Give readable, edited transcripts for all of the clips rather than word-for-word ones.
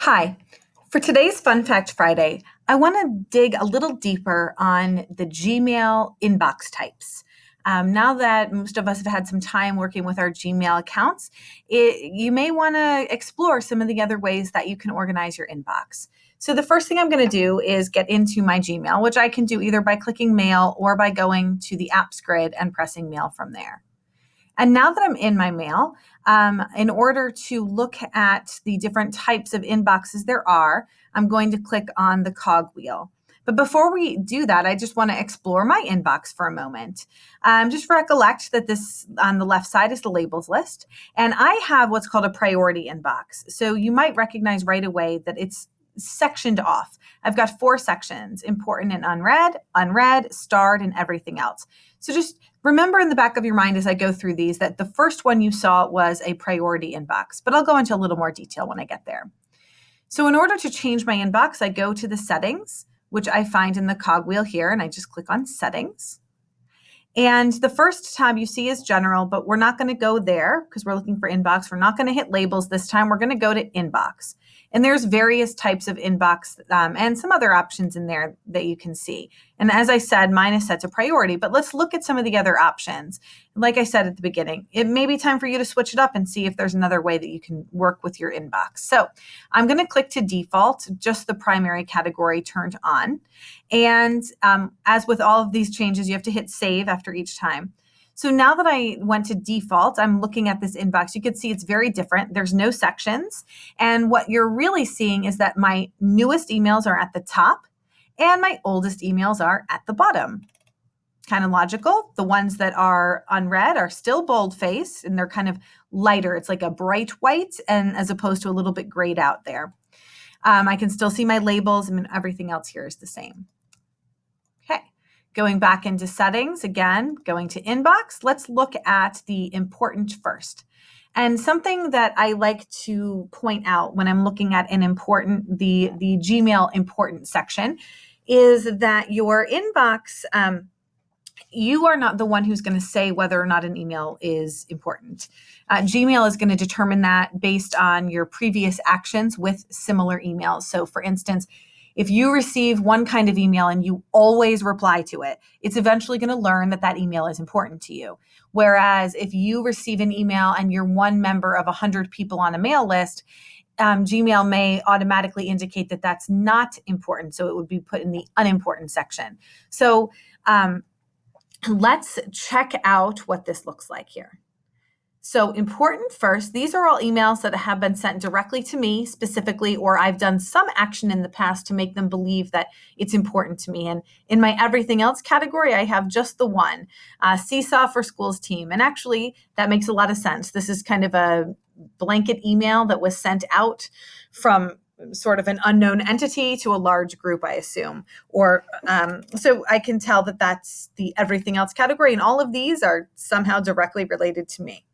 Hi. For today's Fun Fact Friday, I want to dig a little deeper on the Gmail inbox types. Now that most of us have had some time working with our Gmail accounts, you may want to explore some of the other ways that you can organize your inbox. So the first thing I'm going to do is get into my Gmail, which I can do either by clicking Mail or by going to the Apps grid and pressing Mail from there. And now that I'm in my mail, in order to look at the different types of inboxes there are, I'm going to click on the cogwheel. But before we do that, I just want to explore my inbox for a moment. Just recollect that this on the left side is the labels list, and I have what's called a priority inbox. So you might recognize right away that it's sectioned off. I've got 4 sections: important and unread, unread, starred, and everything else. So just remember in the back of your mind as I go through these that the first one you saw was a priority inbox, but I'll go into a little more detail when I get there. So in order to change my inbox, I go to the settings, which I find in the cogwheel here, and I just click on settings. And the first tab you see is general, but we're not going to go there because we're looking for inbox. We're not going to hit labels this time. We're going to go to inbox. And there's various types of inbox and some other options in there that you can see. And as I said, mine is set to priority, but let's look at some of the other options. Like I said at the beginning, it may be time for you to switch it up and see if there's another way that you can work with your inbox. So I'm going to click to default, just the primary category turned on. And as with all of these changes, you have to hit save after each time. So now that I went to default, I'm looking at this inbox. You can see it's very different. There's no sections. And what you're really seeing is that my newest emails are at the top and my oldest emails are at the bottom. Kind of logical. The ones that are unread are still boldface and they're kind of lighter. It's like a bright white and as opposed to a little bit grayed out there. I can still see my labels. I mean, everything else here is the same. Okay. Going back into settings, again, going to inbox, let's look at the important first. And something that I like to point out when I'm looking at the Gmail important section is that your inbox, you are not the one who's going to say whether or not an email is important. Gmail is going to determine that based on your previous actions with similar emails. So for instance, if you receive one kind of email and you always reply to it, it's eventually going to learn that that email is important to you. Whereas if you receive an email and you're one member of 100 people on a mail list, Gmail may automatically indicate that that's not important. So it would be put in the unimportant section. So let's check out what this looks like here. So important first, these are all emails that have been sent directly to me specifically, or I've done some action in the past to make them believe that it's important to me. And in my everything else category, I have just the one, Seesaw for Schools team. And actually, that makes a lot of sense. This is kind of a blanket email that was sent out from sort of an unknown entity to a large group, I assume. Or so I can tell that that's the everything else category. And all of these are somehow directly related to me.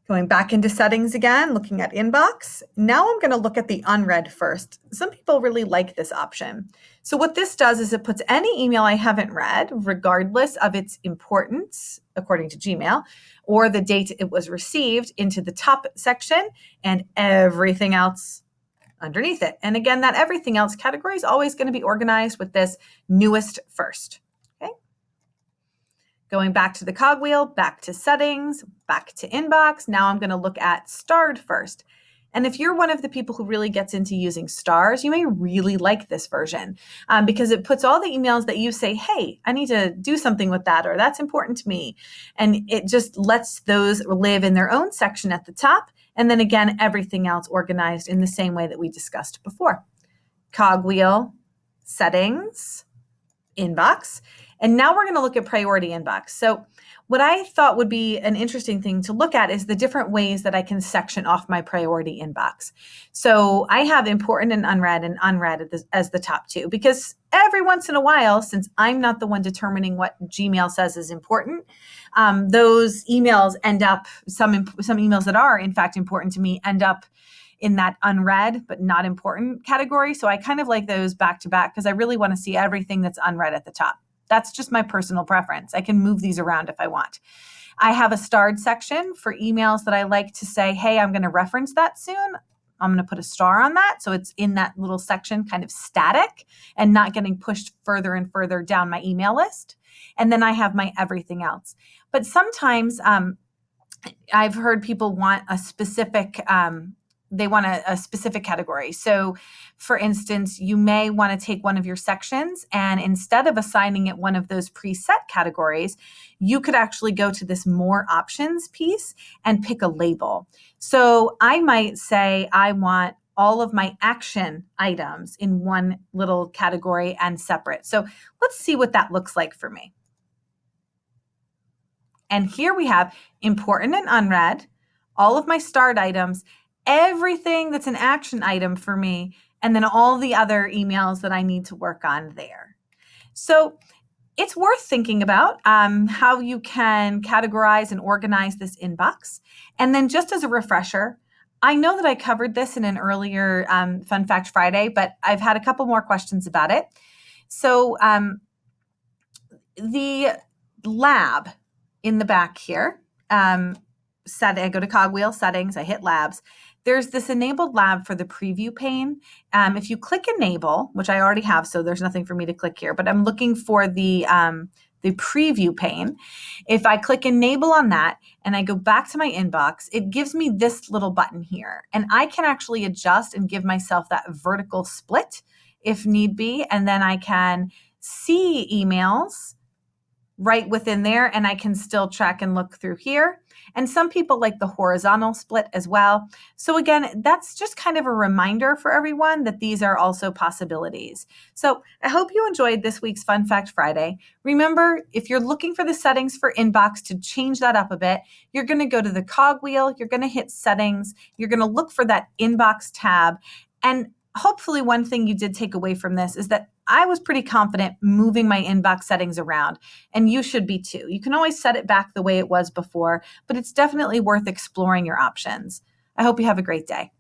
Going back into settings again, looking at inbox. Now I'm going to look at the unread first. Some people really like this option. So what this does is it puts any email I haven't read, regardless of its importance, according to Gmail, or the date it was received, into the top section and everything else underneath it. And again, that everything else category is always going to be organized with this newest first. Going back to the cogwheel, back to settings, back to inbox. Now I'm going to look at starred first. And if you're one of the people who really gets into using stars, you may really like this version because it puts all the emails that you say, hey, I need to do something with that, or that's important to me. And it just lets those live in their own section at the top. And then again, everything else organized in the same way that we discussed before. Cogwheel, settings, inbox. And now we're going to look at priority inbox. So what I thought would be an interesting thing to look at is the different ways that I can section off my priority inbox. So I have important and unread as the top two, because every once in a while, since I'm not the one determining what Gmail says is important, those emails end up, some emails that are in fact important to me end up in that unread but not important category. So I kind of like those back to back because I really want to see everything that's unread at the top. That's just my personal preference. I can move these around if I want. I have a starred section for emails that I like to say, hey, I'm going to reference that soon. I'm going to put a star on that. So it's in that little section kind of static and not getting pushed further and further down my email list. And then I have my everything else. But sometimes I've heard people want a specific a specific category. So for instance, you may want to take one of your sections, and instead of assigning it one of those preset categories, you could actually go to this more options piece and pick a label. So I might say I want all of my action items in one little category and separate. So let's see what that looks like for me. And here we have important and unread, all of my start items, everything that's an action item for me, and then all the other emails that I need to work on there. So it's worth thinking about how you can categorize and organize this inbox. And then just as a refresher, I know that I covered this in an earlier Fun Fact Friday, but I've had a couple more questions about it. So the lab in the back here, I go to Cogwheel Settings, I hit Labs. There's this enabled lab for the preview pane. If you click Enable, which I already have, so there's nothing for me to click here, but I'm looking for the preview pane. If I click Enable on that and I go back to my inbox, it gives me this little button here. And I can actually adjust and give myself that vertical split if need be. And then I can see emails right within there, and I can still track and look through here. And some people like the horizontal split as well. So again, that's just kind of a reminder for everyone that these are also possibilities. So I hope you enjoyed this week's Fun Fact Friday. Remember, if you're looking for the settings for inbox to change that up a bit, you're going to go to the cogwheel, you're going to hit settings, you're going to look for that inbox tab. And hopefully one thing you did take away from this is that I was pretty confident moving my inbox settings around, and you should be too. You can always set it back the way it was before, but it's definitely worth exploring your options. I hope you have a great day.